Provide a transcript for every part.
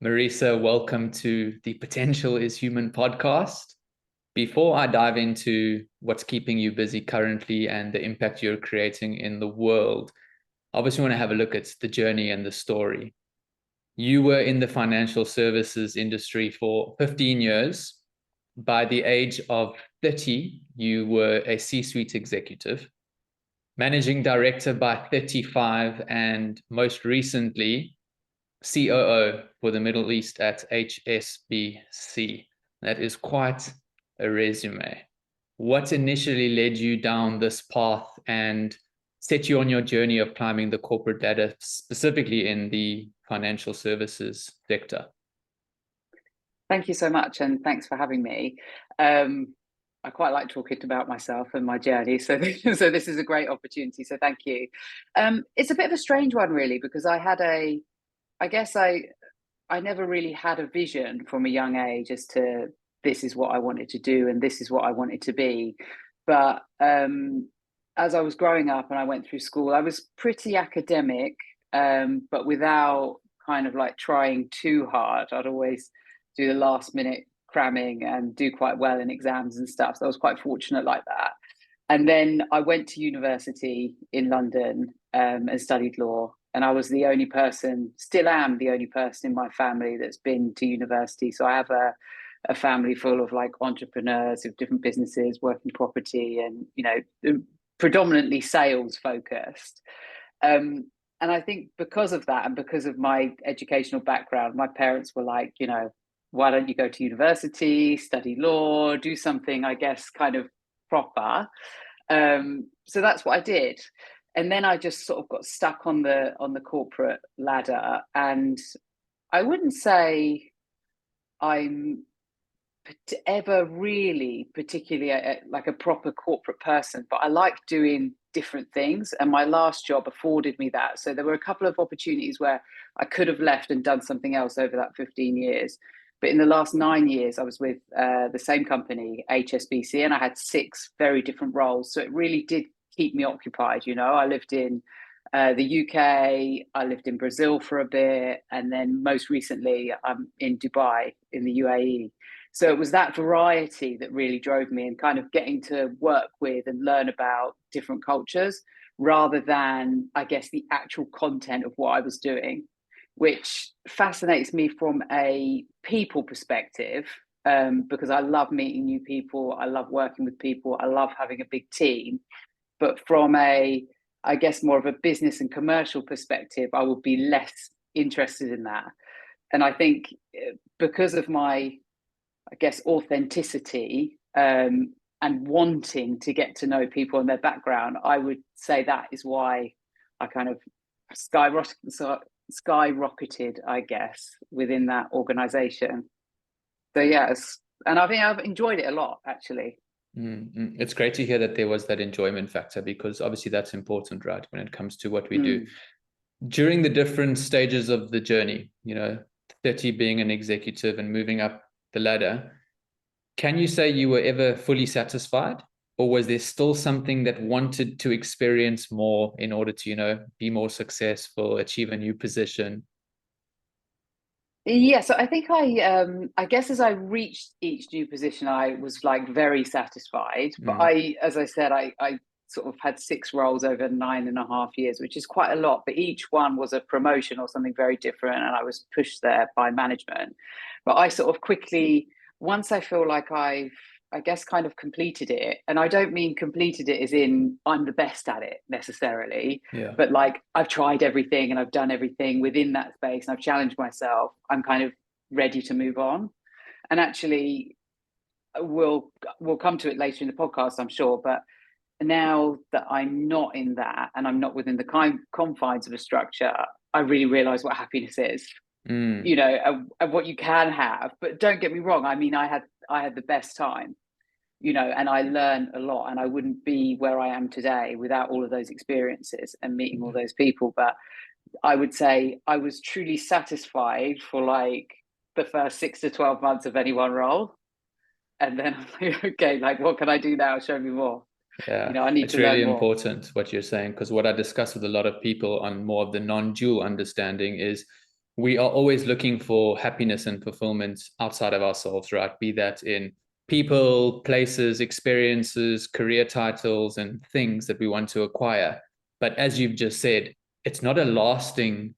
Marisa, welcome to the Potential is Human podcast. Before I dive into what's keeping you busy currently and the impact you're creating in the world, I obviously want to have a look at the journey and the story. You were in the financial services industry for 15 years. By the age of 30, you were a C-suite executive, managing director by 35, and most recently, COO for the Middle East at HSBC. That is quite a resume. What initially led you down this path and set you on your journey of climbing the corporate ladder, specifically in the financial services sector? Thank you so much, and thanks for having me. I quite like talking about myself and my journey, so this is a great opportunity. So thank you. It's a bit of a strange one, really, because I guess I never really had a vision from a young age as to this is what I wanted to do and this is what I wanted to be. But as I was growing up and I went through school, I was pretty academic, but without kind of like trying too hard. I'd always do the last minute cramming and do quite well in exams and stuff. So I was quite fortunate like that. And then I went to university in London and studied law. And I was the only person, still am the only person in my family that's been to university. So I have a family full of like entrepreneurs of different businesses, working property and, predominantly sales focused. And I think because of that and because of my educational background, my parents were like, why don't you go to university, study law, do something, I guess, kind of proper. So that's what I did. And then I just sort of got stuck on the corporate ladder. And I wouldn't say I'm ever really particularly like a proper corporate person, but I like doing different things. And my last job afforded me that. So there were a couple of opportunities where I could have left and done something else over that 15 years. But in the last 9 years, I was with the same company, HSBC, and I had 6 very different roles. So it really did keep me occupied. I lived in the UK, I lived in Brazil for a bit, and then most recently, I'm in Dubai in the UAE. So it was that variety that really drove me and kind of getting to work with and learn about different cultures rather than, I guess, the actual content of what I was doing, which fascinates me from a people perspective, because I love meeting new people. I love working with people. I love having a big team. But from I guess, more of a business and commercial perspective, I would be less interested in that. And I think because of my, I guess, authenticity and wanting to get to know people and their background, I would say that is why I kind of skyrocketed, I guess, within that organization. So yes, and I think I've enjoyed it a lot, actually. It's great to hear that there was that enjoyment factor, because obviously that's important, right, when it comes to what we do. During the different stages of the journey, 30 being an executive and moving up the ladder, can you say you were ever fully satisfied? Or was there still something that wanted to experience more in order to, be more successful, achieve a new position? Yeah, so I think I guess as I reached each new position, I was like very satisfied. But as I said, I sort of had 6 roles over 9.5 years, which is quite a lot. But each one was a promotion or something very different, and I was pushed there by management. But I sort of quickly, once I feel like I guess, kind of completed it. And I don't mean completed it as in I'm the best at it necessarily, but like I've tried everything and I've done everything within that space and I've challenged myself. I'm kind of ready to move on. And actually, we'll come to it later in the podcast, I'm sure. But now that I'm not in that and I'm not within the confines of a structure, I really realize what happiness is. And what you can have. But don't get me wrong, I mean, I had the best time, and I learned a lot, and I wouldn't be where I am today without all of those experiences and meeting all those people. But I would say I was truly satisfied for like the first 6 to 12 months of any one role. And then I'm like, okay, like what can I do now? Show me more. Yeah, I need it's to really learn more. important what you're saying, because what I discuss with a lot of people on more of the non-dual understanding is we are always looking for happiness and fulfillment outside of ourselves, right? Be that in people, places, experiences, career titles, and things that we want to acquire. But as you've just said, it's not a lasting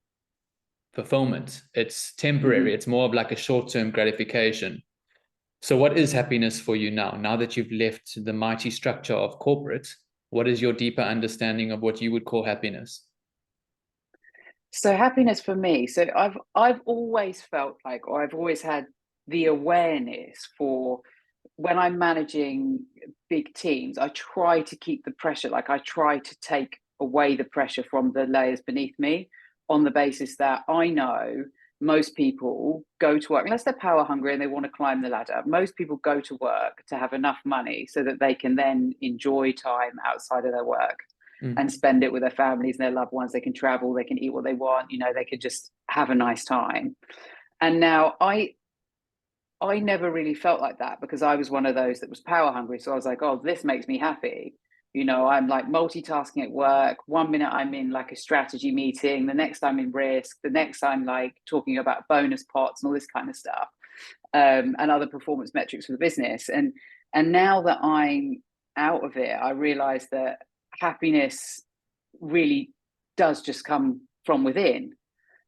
fulfillment. It's temporary. Mm-hmm. It's more of like a short-term gratification. So what is happiness for you now? Now that you've left the mighty structure of corporate, what is your deeper understanding of what you would call happiness? So happiness for me, so I've always felt like, or I've always had the awareness for when I'm managing big teams, I try to keep the pressure, like I try to take away the pressure from the layers beneath me on the basis that I know most people go to work, unless they're power hungry and they want to climb the ladder. Most people go to work to have enough money so that they can then enjoy time outside of their work and Mm. spend it with their families and their loved ones. They can travel, they can eat what they want, they can just have a nice time. And now I never really felt like that because I was one of those that was power hungry. So I was like, oh, this makes me happy. I'm like multitasking at work. 1 minute I'm in like a strategy meeting, the next I'm in risk, the next I'm like talking about bonus pots and all this kind of stuff, and other performance metrics for the business. And now that I'm out of it, I realize that happiness really does just come from within,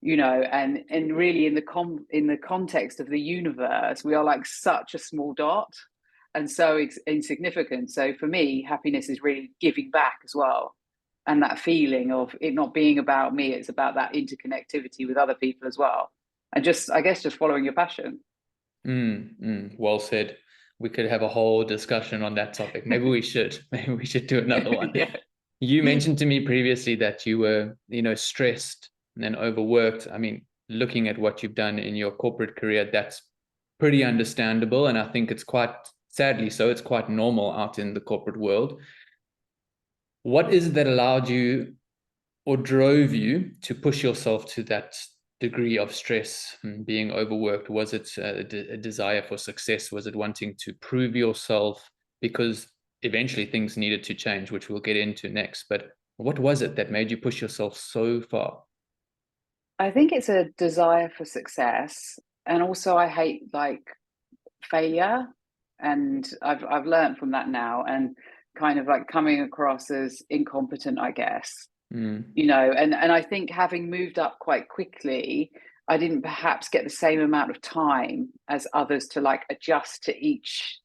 and really in the context of the universe, we are like such a small dot and so insignificant. So for me, happiness is really giving back as well, and that feeling of it not being about me, it's about that interconnectivity with other people as well, and just, I guess, just following your passion. Well said. We could have a whole discussion on that topic. Maybe we should. Maybe we should do another one. Yeah. You mentioned to me previously that you were, stressed and then overworked. I mean, looking at what you've done in your corporate career, that's pretty understandable. And I think it's quite, sadly so, it's quite normal out in the corporate world. What is it that allowed you or drove you to push yourself to that degree of stress and being overworked? Was it a desire for success? Was it wanting to prove yourself? Because eventually things needed to change, which we'll get into next. But what was it that made you push yourself so far? I think it's a desire for success, and also I hate like failure, and I've learned from that now, and kind of like coming across as incompetent, I guess. Mm, And I think having moved up quite quickly, I didn't perhaps get the same amount of time as others to like adjust to each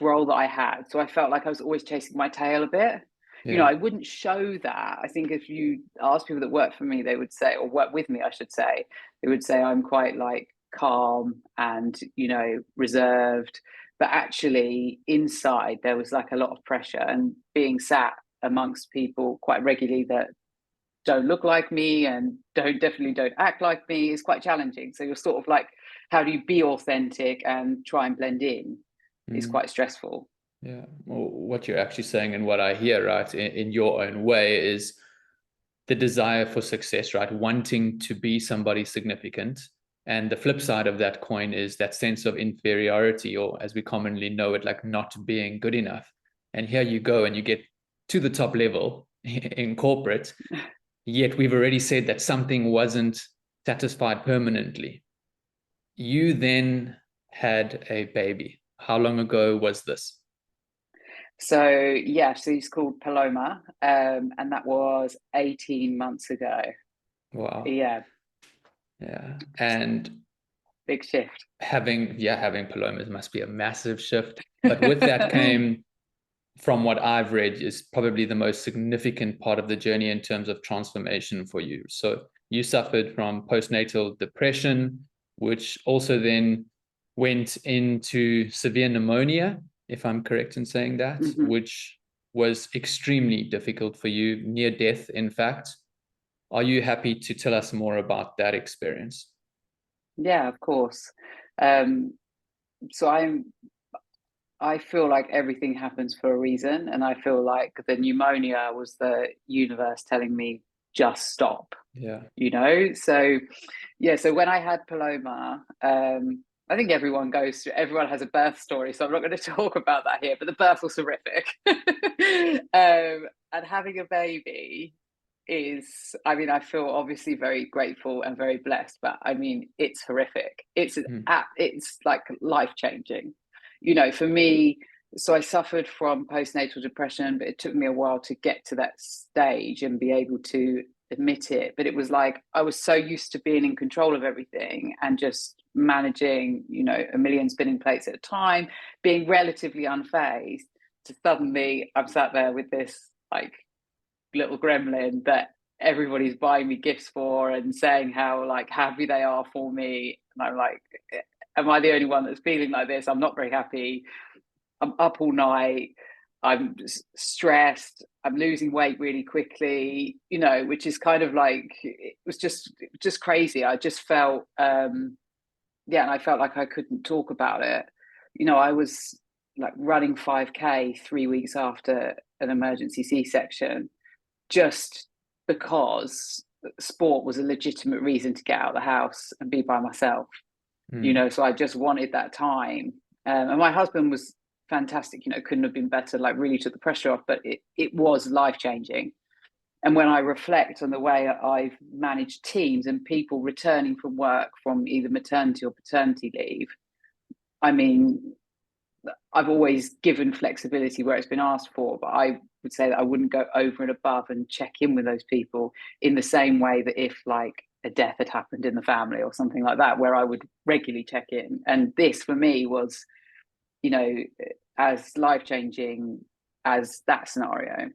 role that I had. So I felt like I was always chasing my tail a bit. yeah. I wouldn't show that. I think if you ask people that work for me, they would say, or work with me, I should say, they would say I'm quite like calm and, reserved. But actually, inside, there was like a lot of pressure, and being sat amongst people quite regularly that don't look like me and definitely don't act like me is quite challenging. So you're sort of like, how do you be authentic and try and blend in is Mm. quite stressful. Yeah, well, what you're actually saying and what I hear, right, in your own way is the desire for success, right? Wanting to be somebody significant. And the flip side of that coin is that sense of inferiority, or as we commonly know it, like not being good enough. And here you go and you get to the top level in corporate, yet we've already said that something wasn't satisfied permanently. You then had a baby. How long ago was this? So yeah, she's called Paloma, and that was 18 months ago. Wow. Yeah, Yeah. And big shift. having Palomas must be a massive shift. But with that came, from what I've read, is probably the most significant part of the journey in terms of transformation for you. So you suffered from postnatal depression, which also then went into severe pneumonia, if I'm correct in saying that, Hmm. which was extremely difficult for you, near death, in fact. Are you happy to tell us more about that experience? Yeah, of course. Um, so I feel like everything happens for a reason, and I feel like the pneumonia was the universe telling me just stop. Yeah. So yeah, so when I had Paloma, I think everyone has a birth story, so I'm not going to talk about that here, but the birth was horrific. And having a baby, is, I mean, I feel obviously very grateful and very blessed, but I mean, it's horrific. Mm. It's like life changing, for me. So I suffered from postnatal depression, but it took me a while to get to that stage and be able to admit it. But it was like I was so used to being in control of everything and just managing, a million spinning plates at a time, being relatively unfazed, to suddenly I'm sat there with this like little gremlin that everybody's buying me gifts for and saying how like happy they are for me. And I'm like, am I the only one that's feeling like this? I'm not very happy. I'm up all night. I'm stressed. I'm losing weight really quickly, which is kind of like, it was just crazy. I just felt, yeah. And I felt like I couldn't talk about it. I was like running 5K 3 weeks after an emergency C-section, just because sport was a legitimate reason to get out of the house and be by myself, so I just wanted that time. And my husband was fantastic, couldn't have been better, like really took the pressure off, but it was life changing. And when I reflect on the way I've managed teams and people returning from work from either maternity or paternity leave, I mean, I've always given flexibility where it's been asked for, but I would say that I wouldn't go over and above and check in with those people in the same way that if like a death had happened in the family or something like that, where I would regularly check in. And this for me was, as life-changing as that scenario.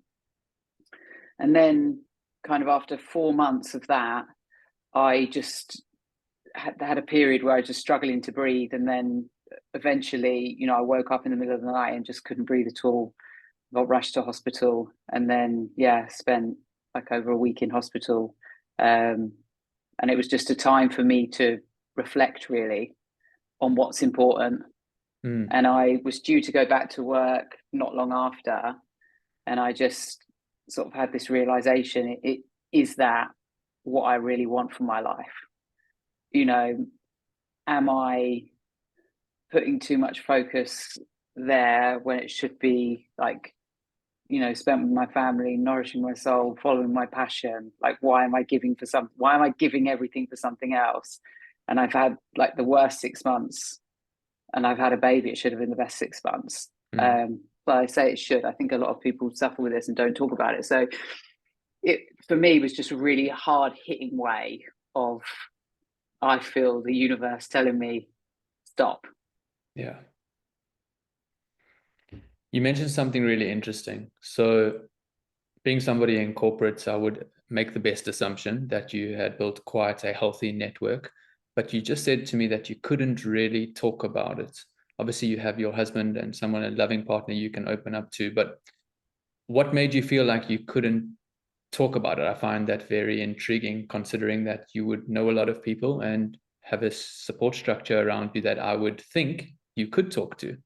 And then kind of after 4 months of that, I just had a period where I was just struggling to breathe. And then eventually, I woke up in the middle of the night and just couldn't breathe at all. Got rushed to hospital, and then spent like over a week in hospital. And it was just a time for me to reflect really on what's important. And I was due to go back to work not long after, and I just sort of had this realization: it is that what I really want from my life? Am I putting too much focus there when it should be like, spent with my family, nourishing my soul, following my passion? Like, why am I giving everything for something else? And I've had like the worst 6 months, and I've had a baby. It should have been the best 6 months. But I say it should. I think a lot of people suffer with this and don't talk about it. So it, for me, was just a really hard hitting way of, I feel the universe telling me, stop. Yeah. You mentioned something really interesting. So being somebody in corporate, I would make the best assumption that you had built quite a healthy network, but you just said to me that you couldn't really talk about it. Obviously, you have your husband and someone, a loving partner you can open up to, but what made you feel like you couldn't talk about it? I find that very intriguing, considering that you would know a lot of people and have a support structure around you that I would think you could talk to.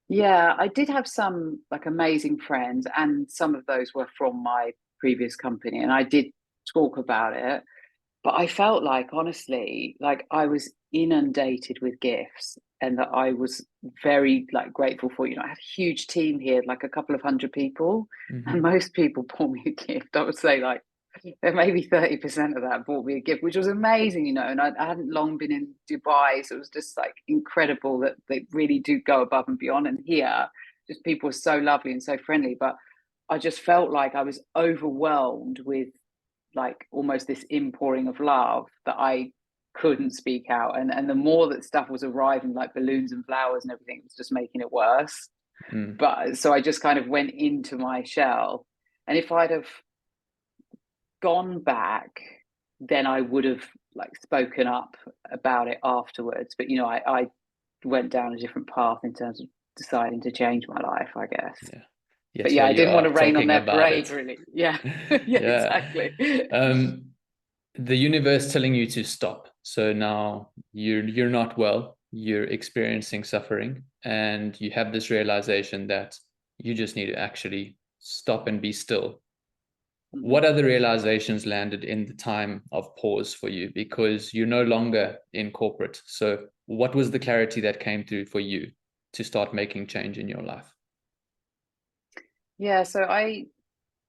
Yeah, I did have some like amazing friends, and some of those were from my previous company, and I did talk about it. But I felt like, honestly, like I was inundated with gifts, and that I was very like grateful for. I had a huge team here, like a couple of hundred people, and most people bought me a gift. I would say like maybe 30% of that bought me a gift, which was amazing, and I hadn't long been in Dubai, so it was just like incredible that they really do go above and beyond. And here, just people were so lovely and so friendly, but I just felt like I was overwhelmed with like almost this inpouring of love that I couldn't speak out. And the more that stuff was arriving, like balloons and flowers and everything, it was just making it worse. But so I just kind of went into my shell. And if I'd have gone back, then I would have like spoken up about it afterwards. But I went down a different path in terms of deciding to change my life, I guess. Yeah. But Yet yeah, here I you didn't want are to rain on talking their about parade, it. really. Yeah, yeah, Yeah. exactly. The universe telling you to stop. So now you're not well, you're experiencing suffering, and you have this realization that you just need to actually stop and be still. What other realizations landed in the time of pause for you? Because you're no longer in corporate. So what was the clarity that came through for you to start making change in your life? Yeah, so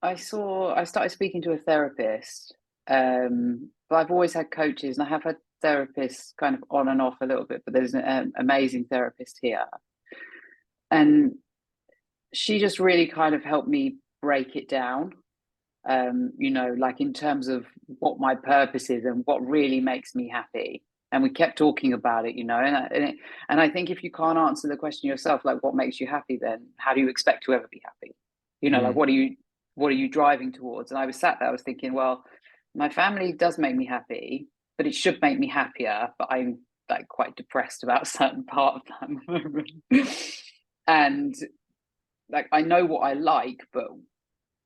I started speaking to a therapist, but I've always had coaches, and I have had therapists kind of on and off a little bit, but there's an amazing therapist here. And she just really kind of helped me break it down, like in terms of what my purpose is and what really makes me happy. And we kept talking about it, and I think if you can't answer the question yourself, like what makes you happy, then how do you expect to ever be happy? Like Mm. what are you driving towards? And I was sat there, I was thinking, well, my family does make me happy, but it should make me happier. But I'm like quite depressed about a certain part of that moment. And like I know what I like, but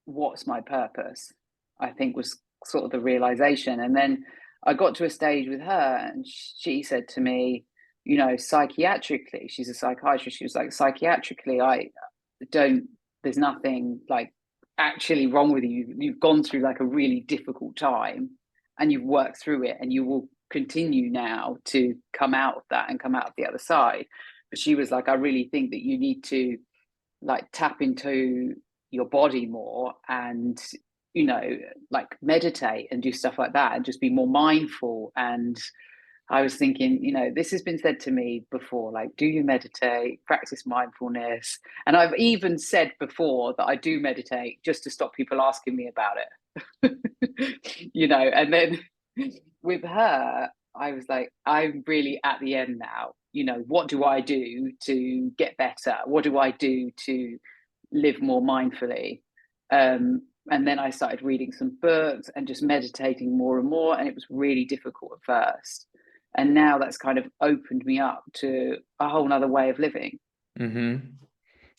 what's my purpose? I think was sort of the realization. And then I got to a stage with her, and she said to me, psychiatrically, she's a psychiatrist. She was like, psychiatrically, I don't, there's nothing like actually wrong with you. You've gone through like a really difficult time and you've worked through it, and you will continue now to come out of that and come out of the other side. But she was like, I really think that you need to like tap into your body more, and like meditate and do stuff like that, and just be more mindful. And I was thinking, this has been said to me before, like, do you meditate, practice mindfulness? And I've even said before that I do meditate just to stop people asking me about it. And then with her, I was like, I'm really at the end now. What do I do to get better? What do I do to live more mindfully? And then I started reading some books and just meditating more and more. And it was really difficult at first. And now that's kind of opened me up to a whole nother way of living. Mm-hmm.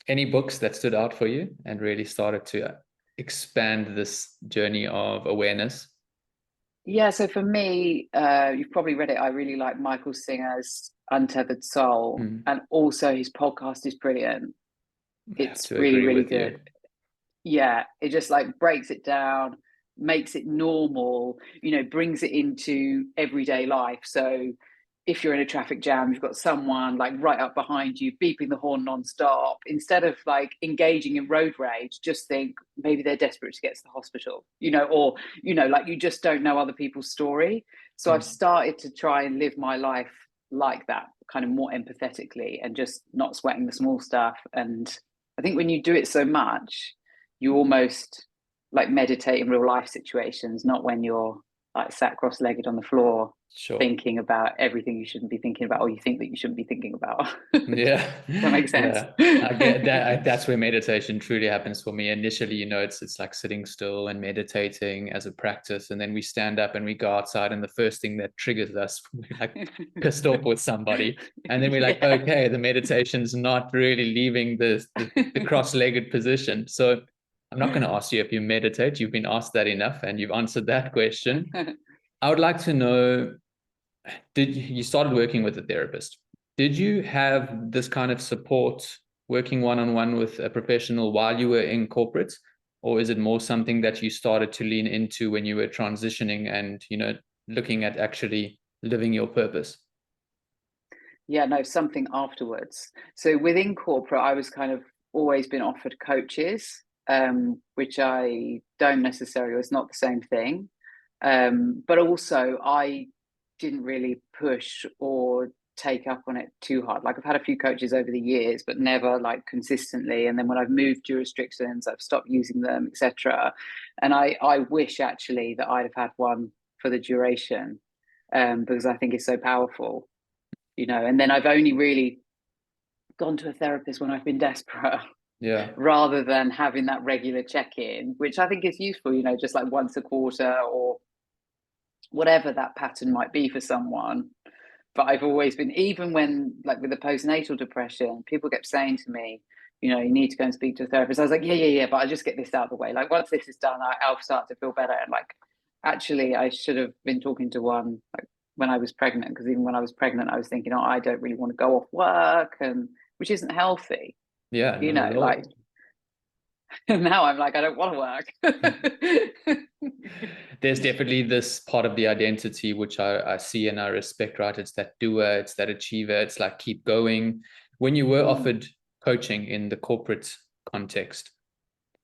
Any books that stood out for you and really started to expand this journey of awareness? Yeah, so for me, you've probably read it. I really like Michael Singer's Untethered Soul, Mm. and also his podcast is brilliant. I have It's to really, agree really with you. good. Yeah, it just like breaks it down, makes it normal, brings it into everyday life. So if you're in a traffic jam, you've got someone like right up behind you beeping the horn nonstop. Instead of like engaging in road rage, just think maybe they're desperate to get to the hospital, or like you just don't know other people's story. So I've Mm. started to try and live my life like that, kind of more empathetically, and just not sweating the small stuff. And I think when you do it so much, you almost like meditate in real life situations, not when you're like sat cross-legged on the floor Sure. thinking about everything you shouldn't be thinking about, or you think that you shouldn't be thinking about. Yeah. That makes sense. Yeah. I get that. That's where meditation truly happens for me. Initially, it's like sitting still and meditating as a practice. And then we stand up and we go outside. And the first thing that triggers us, we're like pissed off with somebody. And then we're like, Yeah. okay, the meditation's not really leaving the cross-legged position. So I'm not going to ask you if you meditate. You've been asked that enough and you've answered that question. I would like to know, did you started working with a therapist? Did you have this kind of support working one-on-one with a professional while you were in corporate, or is it more something that you started to lean into when you were transitioning and looking at actually living your purpose? Yeah, no, something afterwards. So within corporate, I was kind of always been offered coaches, which I don't necessarily, it's not the same thing. But also I didn't really push or take up on it too hard. Like I've had a few coaches over the years, but never like consistently. And then when I've moved jurisdictions, I've stopped using them, etc. And I wish actually that I'd have had one for the duration, because I think it's so powerful. And then I've only really gone to a therapist when I've been desperate, Yeah. rather than having that regular check-in, which I think is useful, just like once a quarter or whatever that pattern might be for someone. But I've always been, even when like with the postnatal depression, people kept saying to me, you need to go and speak to a therapist. I was like, yeah, but I'll just get this out of the way. Like once this is done, I'll start to feel better. And like, actually, I should have been talking to one like when I was pregnant, because even when I was pregnant, I was thinking, oh, I don't really want to go off work, and which isn't healthy, Yeah, not at like all. now I'm like, I don't want to work. There's definitely this part of the identity which I see and I respect, right? It's that doer, it's that achiever, it's like keep going. When you were offered coaching in the corporate context,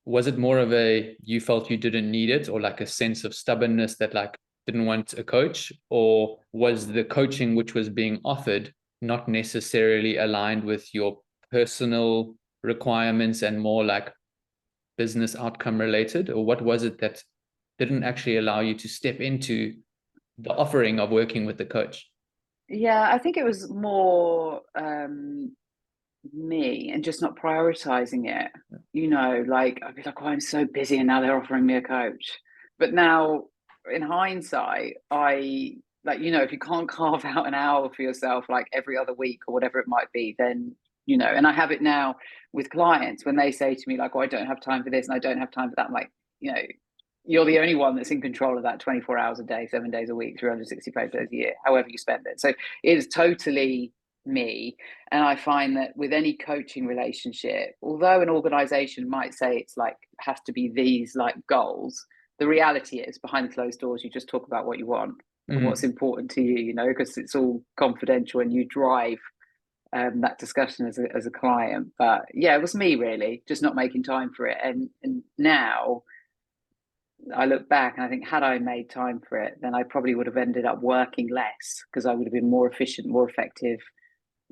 was it more of a, you felt you didn't need it, or like a sense of stubbornness that like didn't want a coach, or was the coaching which was being offered not necessarily aligned with your personal requirements and more like business outcome related? Or what was it that didn't actually allow you to step into the offering of working with the coach? Yeah, I think it was more me and just not prioritizing it. You know, like I'd be like, oh, I'm so busy, and now they're offering me a coach. But now, in hindsight, I like, you know, if you can't carve out an hour for yourself, like every other week or whatever it might be, then, you know, and I have it now with clients when they say to me, like, oh, I don't have time for this and I don't have time for that. I'm like, you know, you're the only one that's in control of that 24 hours a day, 7 days a week, 365 days a year, however you spend it. So it is totally me. And I find that with any coaching relationship, although an organization might say it's like has to be these like goals, the reality is behind closed doors, you just talk about what you want and what's important to you, you know, because it's all confidential and you drive that discussion as a client. But yeah, it was me really just not making time for it. And now I look back and I think, had I made time for it, then I probably would have ended up working less because I would have been more efficient, more effective,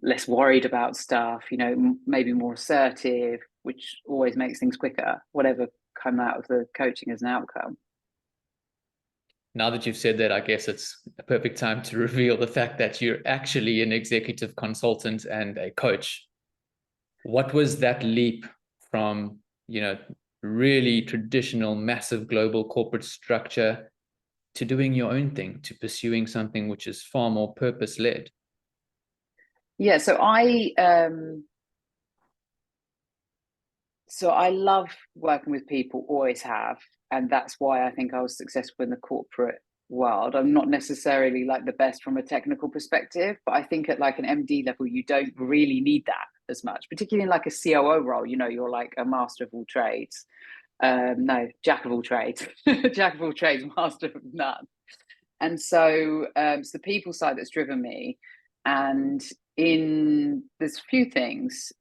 less worried about stuff, you know, maybe more assertive, which always makes things quicker, whatever come out of the coaching as an outcome. Now that you've said that, I guess it's a perfect time to reveal the fact that you're actually an executive consultant and a coach. What was that leap from, you know, really traditional, massive global corporate structure to doing your own thing, to pursuing something which is far more purpose-led? Yeah, so I love working with people, always have, and that's why I think I was successful in the corporate world. I'm not necessarily like the best from a technical perspective, but I think at like an MD level, you don't really need that as much, particularly in like a COO role. You know, you're like a master of all trades. No, jack of all trades, jack of all trades, master of none. And so it's the people side that's driven me. And there's a few things.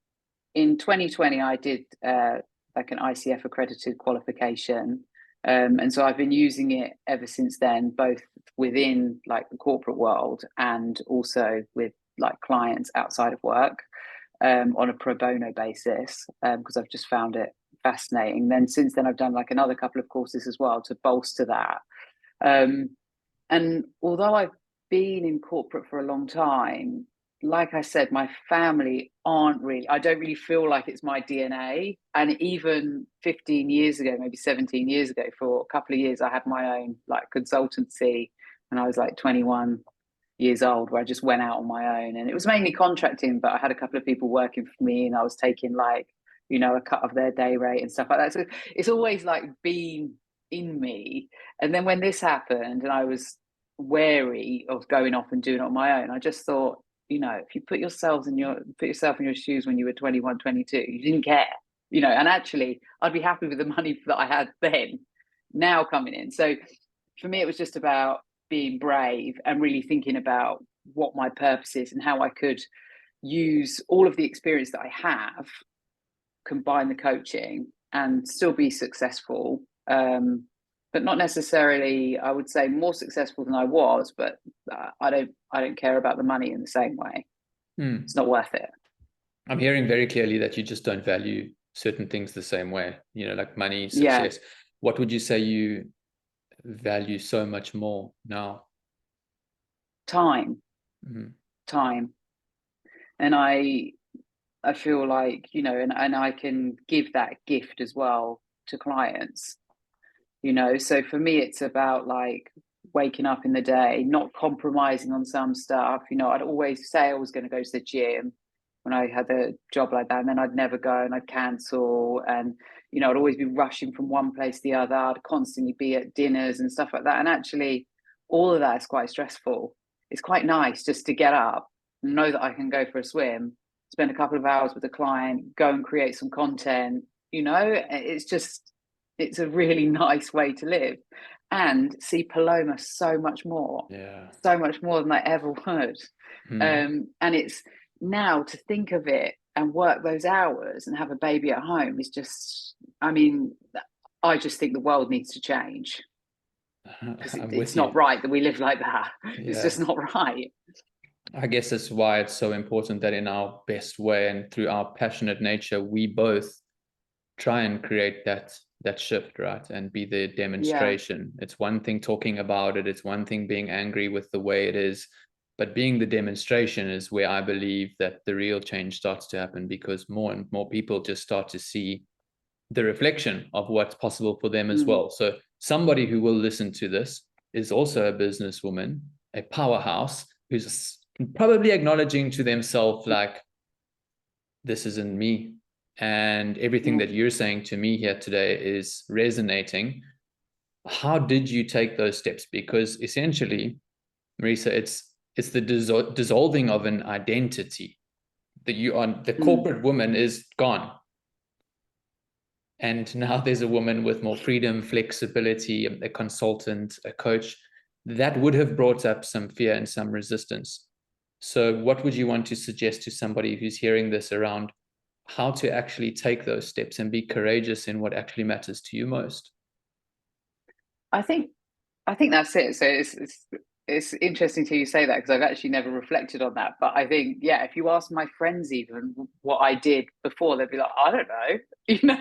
In 2020, I did like an ICF accredited qualification. And so I've been using it ever since then, both within like the corporate world and also with like clients outside of work on a pro bono basis because I've just found it fascinating. Then since then, I've done like another couple of courses as well to bolster that. Um, and although I've been in corporate for a long time, like I said, my family aren't really, I don't really feel like it's my DNA. And even 15 years ago, maybe 17 years ago, for a couple of years, I had my own like consultancy when I was like 21 years old, where I just went out on my own. And it was mainly contracting, but I had a couple of people working for me and I was taking like, you know, a cut of their day rate and stuff like that. So it's always like been in me. And then when this happened and I was wary of going off and doing it on my own, I just thought, you know, if you put yourself in your shoes when you were 21, 22, you didn't care, you know, and actually I'd be happy with the money that I had then now coming in. So for me, it was just about being brave and really thinking about what my purpose is and how I could use all of the experience that I have, combine the coaching and still be successful. But not necessarily, I would say, more successful than I was, but I don't care about the money in the same way. It's not worth it. I'm hearing very clearly that you just don't value certain things the same way, you know, like money, Yeah, success. What would you say you value so much more now? time, Mm. time. And I feel like, you know, and I can give that gift as well to clients, you know. So for me, it's about like waking up in the day, not compromising on some stuff. You know, I'd always say I was going to go to the gym when I had a job like that, and then I'd never go and I'd cancel. And, you know, I'd always be rushing from one place to the other. I'd constantly be at dinners and stuff like that. And actually, all of that is quite stressful. It's quite nice just to get up, know that I can go for a swim, spend a couple of hours with a client, go and create some content. You know, it's a really nice way to live and see Paloma Yeah. so much more than I ever would. Mm. And it's now to think of it and work those hours and have a baby at home is just, I mean, I just think the world needs to change, because I'm it's with not you. right that we live like that. It's Yeah. just not right. I guess that's why it's so important that in our best way and through our passionate nature, we both try and create that shift, right? And be the Yeah. demonstration. It's one thing talking about it, it's one thing being angry with the way it is, but being the demonstration is where I believe that the real change starts to happen, because more and more people just start to see the reflection of what's possible for them as Mm. well. So somebody who will listen to this is also a businesswoman, a powerhouse, who's probably acknowledging to themselves, like, this isn't me. And everything that Mm. you're saying to me here today is resonating. How did you take those steps? Because essentially, Marisa, it's the dissolving of an identity that you are. The Mm. corporate woman is gone, and now there's a woman with more freedom, flexibility, a consultant, a coach. That would have brought up some fear and some resistance. So what would you want to suggest to somebody who's hearing this around how to actually take those steps and be courageous in what actually matters to you most? I think I think that's it. So it's interesting to you say that, because I've actually never reflected on that. But I think, yeah, if you ask my friends even what I did before, they'd be like, I don't know.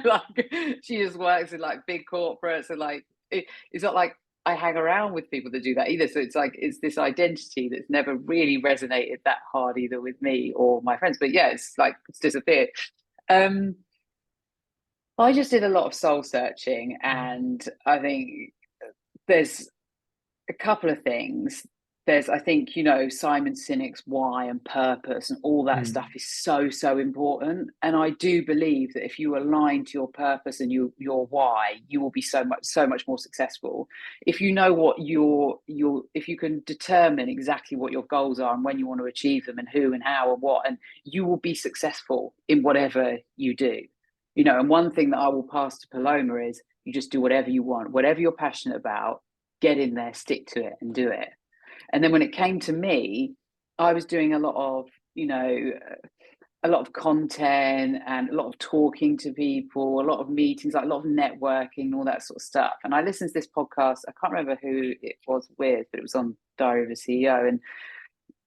Like, she just works in like big corporates, and like it's not like I hang around with people that do that either. So it's like it's this identity that's never really resonated that hard either with me or my friends. But yeah, it's like it's disappeared. Um, I just did a lot of soul searching, and I think there's a couple of things. There's, I think, Simon Sinek's why and purpose and all that stuff Mm. is so, so important. And I do believe that if you align to your purpose and your why, you will be so much more successful. If you know what if you can determine exactly what your goals are and when you want to achieve them and who and how and what, and you will be successful in whatever you do. And one thing that I will pass to Paloma is you just do whatever you want, whatever you're passionate about, get in there, stick to it, and do it. And then when it came to me, I was doing a lot of content and a lot of talking to people, a lot of meetings, like a lot of networking, all that sort of stuff. And I listened to this podcast. I can't remember who it was with, but it was on Diary of a CEO,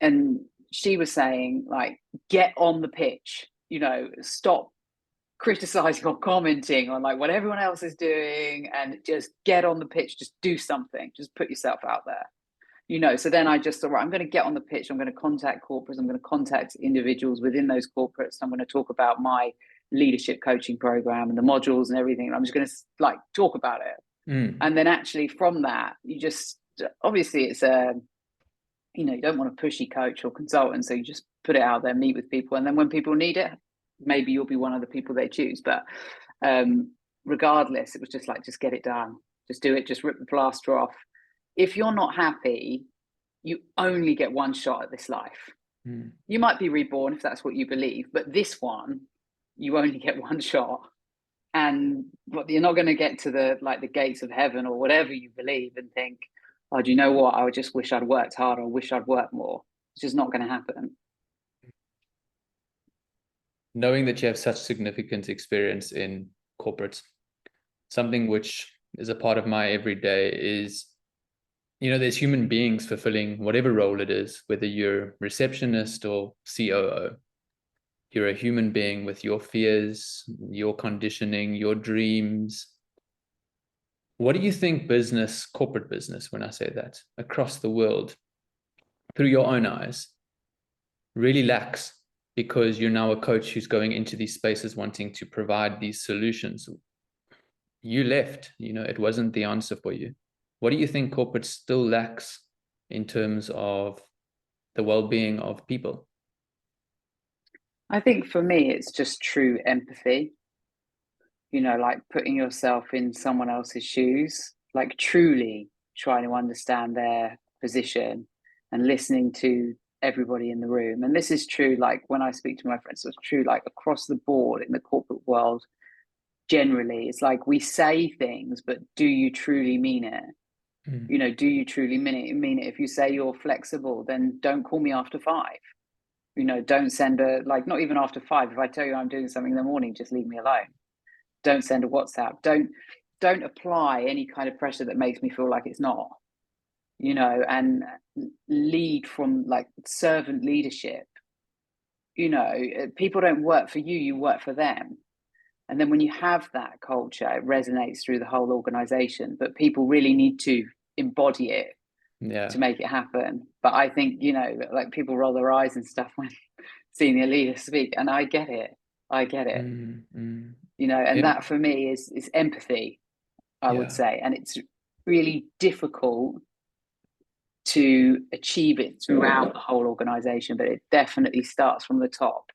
and she was saying, like, get on the pitch. Stop criticizing or commenting on like what everyone else is doing, and just get on the pitch, just do something, just put yourself out there. So then I just thought, right, I'm going to get on the pitch, I'm going to contact corporates, I'm going to contact individuals within those corporates, I'm going to talk about my leadership coaching program and the modules and everything, and I'm just going to like talk about it. Mm. And then actually from that, you just, obviously it's you don't want a pushy coach or consultant, so you just put it out there, meet with people, and then when people need it, maybe you'll be one of the people they choose. But regardless, it was just like, just get it done, just do it, just rip the plaster off. If you're not happy, you only get one shot at this life. Mm. You might be reborn if that's what you believe, but this one, you only get one shot. And you're not going to get to the gates of heaven or whatever you believe and think, oh, do you know what? I just wish I'd worked harder. I wish I'd worked more. It's just not going to happen. Knowing that you have such significant experience in corporates, something which is a part of my everyday is, there's human beings fulfilling whatever role it is, whether you're receptionist or COO. You're a human being with your fears, your conditioning, your dreams. What do you think business, corporate business, when I say that, across the world, through your own eyes, really lacks? Because you're now a coach who's going into these spaces wanting to provide these solutions. You left, it wasn't the answer for you. What do you think corporate still lacks in terms of the well-being of people? I think for me, it's just true empathy, like putting yourself in someone else's shoes, like truly trying to understand their position and listening to everybody in the room. And this is true, like when I speak to my friends, it's true, like across the board in the corporate world. Generally, it's like we say things, but do you truly mean it? Mm. Do you truly mean it? If you say you're flexible, then don't call me after 5. Don't send not even after 5. If I tell you I'm doing something in the morning, just leave me alone. Don't send a WhatsApp. Don't apply any kind of pressure that makes me feel like it's not, and lead from like servant leadership. People don't work for you, you work for them. And then when you have that culture, it resonates through the whole organization, but people really need to embody it to make it happen. But I think, like people roll their eyes and stuff when senior leaders speak, and I get it. And that for me is empathy, I would say. And it's really difficult to achieve it throughout the whole organization, but it definitely starts from the top.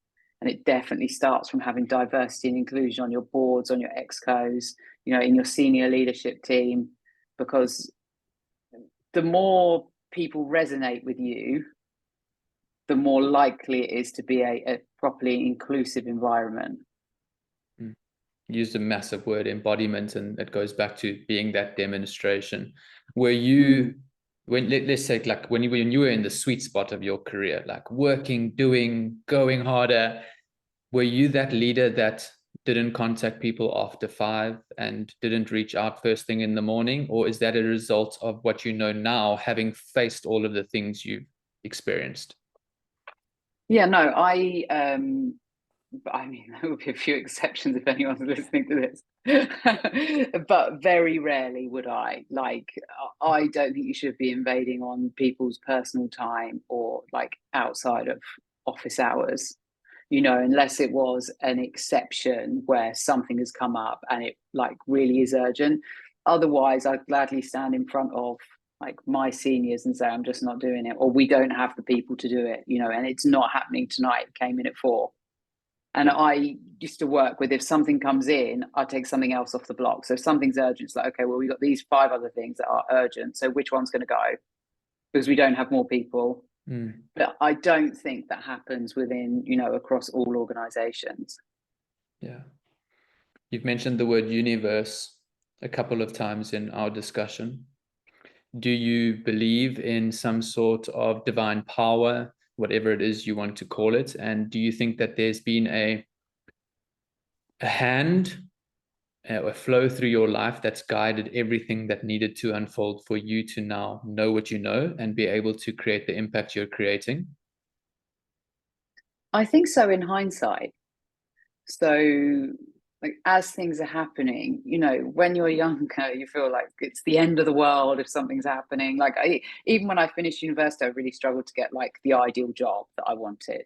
And it definitely starts from having diversity and inclusion on your boards, on your excos, in your senior leadership team, because the more people resonate with you, the more likely it is to be a properly inclusive environment. Used a massive word, embodiment, and it goes back to being that demonstration. Were you, let's say, like when you were in the sweet spot of your career, like working, doing, going harder, were you that leader that didn't contact people after 5 and didn't reach out first thing in the morning? Or is that a result of what you know now, having faced all of the things you've experienced? Yeah, no, I mean, there will be a few exceptions if anyone's listening to this, but very rarely would I. Like, I don't think you should be invading on people's personal time or like outside of office hours, unless it was an exception where something has come up and it like really is urgent. Otherwise, I'd gladly stand in front of like my seniors and say, I'm just not doing it, or we don't have the people to do it, and it's not happening tonight. It came in at 4. And I used to work with, if something comes in, I take something else off the block. So if something's urgent, it's like, okay, well, we got these 5 other things that are urgent. So which one's going to go? Because we don't have more people. But I don't think that happens within, across all organizations. Yeah. You've mentioned the word universe a couple of times in our discussion. Do you believe in some sort of divine power, whatever it is you want to call it? And do you think that there's been a hand, a flow through your life that's guided everything that needed to unfold for you to now know what you know and be able to create the impact you're creating? I think so, in hindsight. So like as things are happening, when you're younger, you feel like it's the end of the world if something's happening. Like even when I finished university, I really struggled to get like the ideal job that I wanted,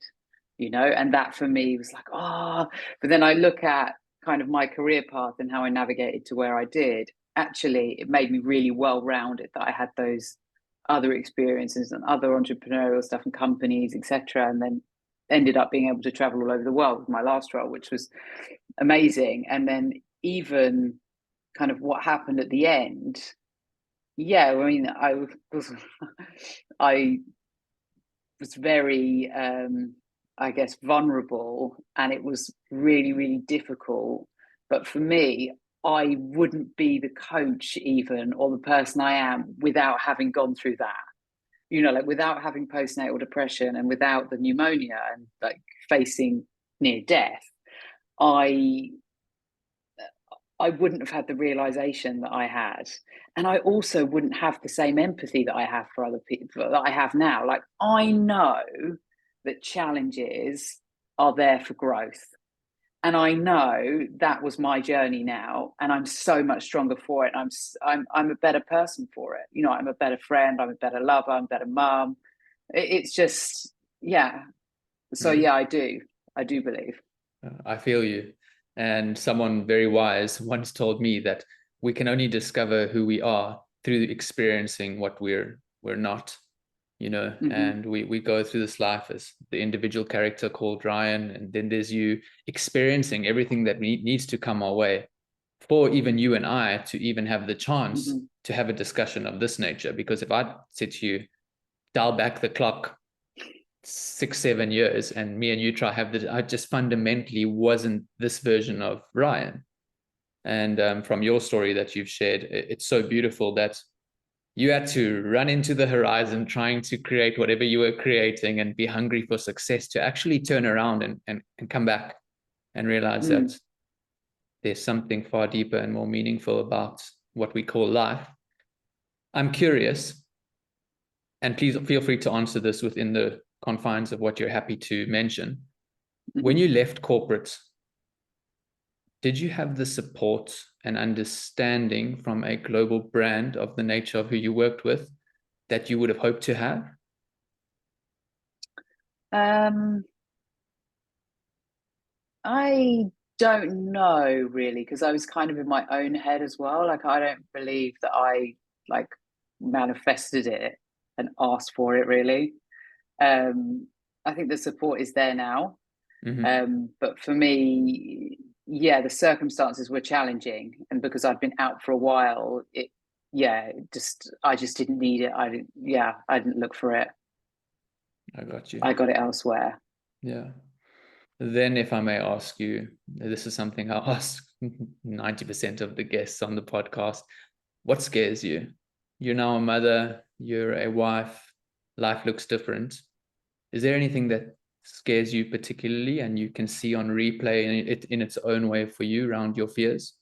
and that for me was like, but then I look at kind of my career path and how I navigated to where I did. Actually, it made me really well-rounded that I had those other experiences and other entrepreneurial stuff and companies, etc. And then ended up being able to travel all over the world with my last role, which was amazing. And then even kind of what happened at the end, I mean, I was very I guess vulnerable, and it was really, really difficult. But for me, I wouldn't be the coach even, or the person I am, without having gone through that, like without having postnatal depression and without the pneumonia and like facing near death. I wouldn't have had the realization that I had. And I also wouldn't have the same empathy that I have for other people that I have now. Like, I know that challenges are there for growth. And I know that was my journey now, and I'm so much stronger for it. I'm a better person for it. I'm a better friend. I'm a better lover. I'm a better mum. It's just, yeah. So yeah, I do believe. I feel you. And someone very wise once told me that we can only discover who we are through experiencing what we're not, and we go through this life as the individual character called Ryan, and then there's you experiencing everything that needs to come our way for even you and I to even have the chance to have a discussion of this nature. Because if I said to you, dial back the clock 6-7 years and me and you try have this, I just fundamentally wasn't this version of Ryan. And from your story that you've shared, it's so beautiful that You had to run into the horizon trying to create whatever you were creating and be hungry for success to actually turn around and come back and realize that there's something far deeper and more meaningful about what we call life. I'm curious, and please feel free to answer this within the confines of what you're happy to mention. When you left corporate, did you have the support and understanding from a global brand of the nature of who you worked with that you would have hoped to have? I don't know really, because I was kind of in my own head as well. Like I don't believe that I like manifested it and asked for it really. I think the support is there now. But for me, yeah, the circumstances were challenging, and because I'd been out for a while, I just didn't need it. I didn't look for it. I got you. I got it elsewhere. Yeah. Then, if I may ask you, this is something I ask 90% of the guests on the podcast. What scares you? You're now a mother, you're a wife, life looks different. Is there anything that scares you particularly and you can see on replay in its own way for you around your fears?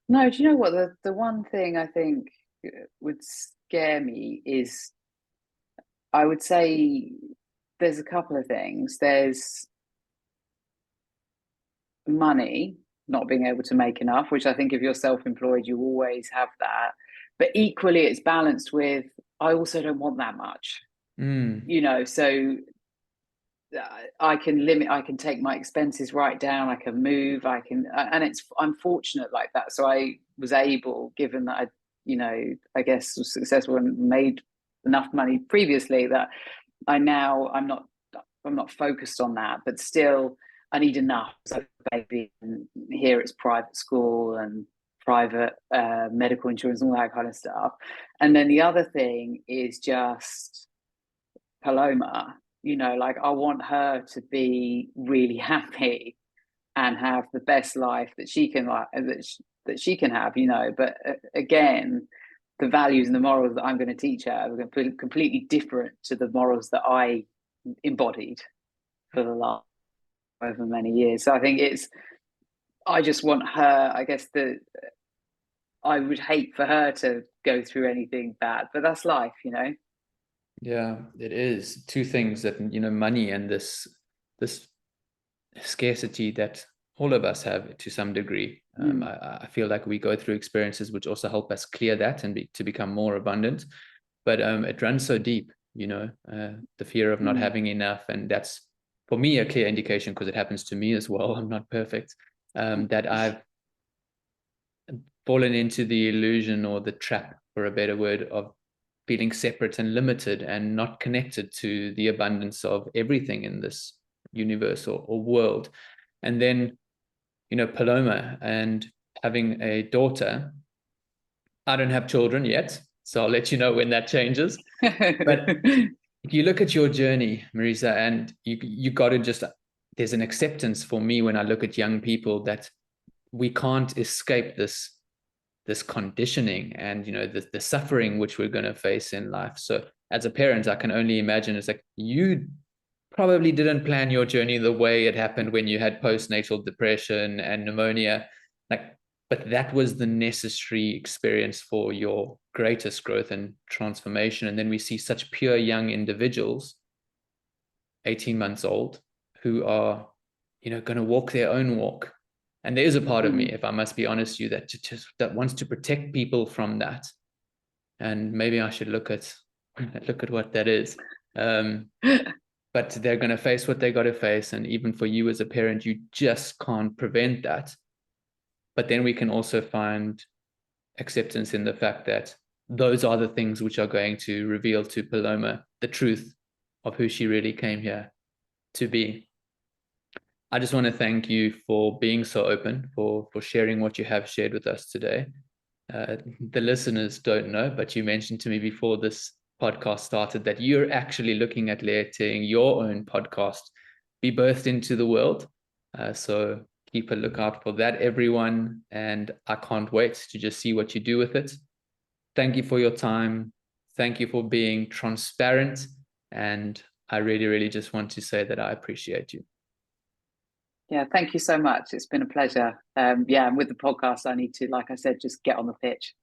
No, do you know what? The one thing I think would scare me is, I would say there's a couple of things. There's money, not being able to make enough, which I think if you're self-employed, you always have that. But equally, it's balanced with, I also don't want that much, so I can take my expenses right down, I can move, and I'm fortunate like that. So I was able, given that I guess was successful and made enough money previously, that I'm not focused on that, but still I need enough. So baby, and here it's private school and private medical insurance, all that kind of stuff. And then the other thing is just Paloma. Like I want her to be really happy and have the best life that she can that she can have. But again, the values and the morals that I'm going to teach her are going to be completely different to the morals that I embodied for the last over many years. So I think I just want her, I guess I would hate for her to go through anything bad, but that's life. Yeah, it is. Two things that, money and this scarcity that all of us have to some degree. I feel like we go through experiences which also help us clear that and to become more abundant. But it runs so deep, the fear of not having enough. And that's, for me, a clear indication, because it happens to me as well. I'm not perfect. That I've fallen into the illusion, or the trap, for a better word, of feeling separate and limited and not connected to the abundance of everything in this universe or world. And then, Paloma and having a daughter. I don't have children yet, so I'll let you know when that changes. But if you look at your journey, Marisa, and you got to just, there's an acceptance for me when I look at young people that we can't escape this conditioning and the suffering which we're going to face in life. So as a parent, I can only imagine, it's like you probably didn't plan your journey the way it happened when you had postnatal depression and pneumonia, but that was the necessary experience for your greatest growth and transformation. And then we see such pure young individuals, 18 months old, who are going to walk their own walk. And there is a part of me, if I must be honest with you, that wants to protect people from that. And maybe I should look at what that is. But they're going to face what they got to face. And even for you as a parent, you just can't prevent that. But then we can also find acceptance in the fact that those are the things which are going to reveal to Paloma the truth of who she really came here to be. I just want to thank you for being so open, for sharing what you have shared with us today. The listeners don't know, but you mentioned to me before this podcast started that you're actually looking at letting your own podcast be birthed into the world. So keep a lookout for that, everyone. And I can't wait to just see what you do with it. Thank you for your time. Thank you for being transparent. And I really, really just want to say that I appreciate you. Yeah, thank you so much. It's been a pleasure. And with the podcast, I need to, like I said, just get on the pitch.